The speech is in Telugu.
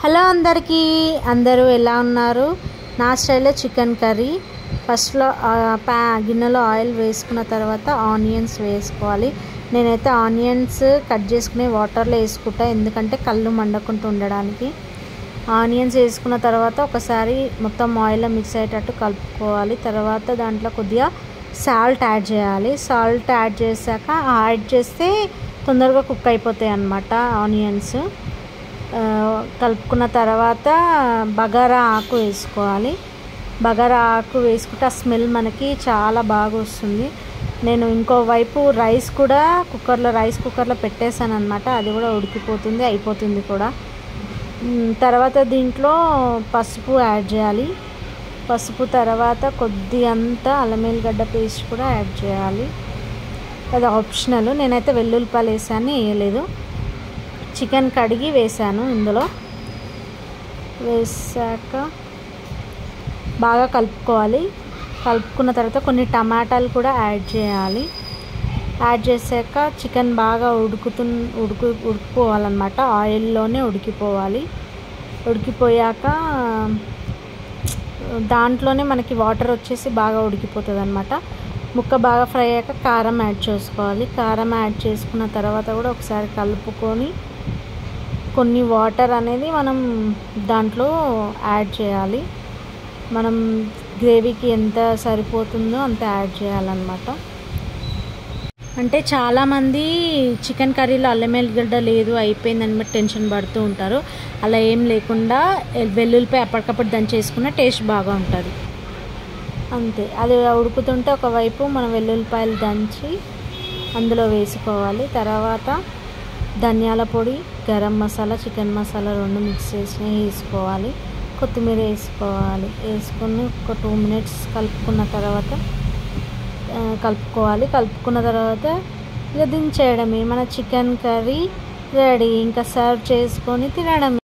హలో అందరికీ, అందరూ ఎలా ఉన్నారు? నా స్టైల్లో చికెన్ కర్రీ. ఫస్ట్లో గిన్నెలో ఆయిల్ వేసుకున్న తర్వాత ఆనియన్స్ వేసుకోవాలి. నేనైతే ఆనియన్స్ కట్ చేసుకునే వాటర్లో వేసుకుంటా, ఎందుకంటే కళ్ళు మండకుండా ఉండడానికి. ఆనియన్స్ వేసుకున్న తర్వాత ఒకసారి మొత్తం ఆయిల్లో మిక్స్ అయ్యేటట్టు కలుపుకోవాలి. తర్వాత దాంట్లో కొద్దిగా సాల్ట్ యాడ్ చేయాలి. సాల్ట్ యాడ్ చేస్తే తొందరగా కుక్ అయిపోతాయి అన్నమాట ఆనియన్స్. కలుపుకున్న తర్వాత బగారా ఆకు వేసుకోవాలి. బగారా ఆకు వేసుకుంటే ఆ స్మెల్ మనకి చాలా బాగా వస్తుంది. నేను ఇంకోవైపు రైస్ కుక్కర్లో పెట్టేశాను అనమాట. అది కూడా ఉడికిపోతుంది, అయిపోతుంది కూడా. తర్వాత దీంట్లో పసుపు యాడ్ చేయాలి. పసుపు తర్వాత కొద్దిగంత అల్లం వెల్లిగడ్డ పేస్ట్ కూడా యాడ్ చేయాలి. అది ఆప్షనల్. నేనైతే వెల్లుల్లిపాయలు వేసాను, వేయలేదు. చికెన్ కడిగి వేసాను. ఇందులో వేసాక బాగా కలుపుకోవాలి. కలుపుకున్న తర్వాత కొన్ని కూడా యాడ్ చేయాలి. యాడ్ చేసాక చికెన్ బాగా ఉడికిపోవాలన్నమాట. ఆయిల్లోనే ఉడికిపోవాలి. ఉడికిపోయాక దాంట్లోనే మనకి వాటర్ వచ్చేసి బాగా ఉడికిపోతుంది అన్నమాట. ముక్క బాగా ఫ్రై అయ్యాక కారం యాడ్ చేసుకోవాలి. కారం యాడ్ చేసుకున్న తర్వాత కూడా ఒకసారి కలుపుకొని కొన్ని వాటర్ అనేది మనం దాంట్లో యాడ్ చేయాలి. మనం గ్రేవీకి ఎంత సరిపోతుందో అంత యాడ్ చేయాలన్నమాట. అంటే చాలామంది చికెన్ కర్రీలో అల్లం వెల్లిగడ్డ లేదు, అయిపోయిందని బట్టి టెన్షన్ పడుతూ ఉంటారు. అలా ఏం లేకుండా వెల్లుల్లిపాయ అప్పటికప్పుడు దంచేసుకున్న టేస్ట్ బాగా ఉంటుంది. అంతే. అది ఉడుకుతుంటే ఒకవైపు మనం వెల్లుల్లిపాయలు దంచి అందులో వేసుకోవాలి. తర్వాత ధనియాల పొడి, గరం మసాలా, చికెన్ మసాలా 2 మిక్స్ చేసి వేసుకోవాలి. కొత్తిమీర వేసుకోవాలి. వేసుకొని ఒక 2 మినిట్స్ కలుపుకున్న తర్వాత కలుపుకున్న తర్వాత ఇక దించేయడమే. మన చికెన్ కర్రీ రెడీ. ఇంకా సర్వ్ చేసుకొని తినడమే.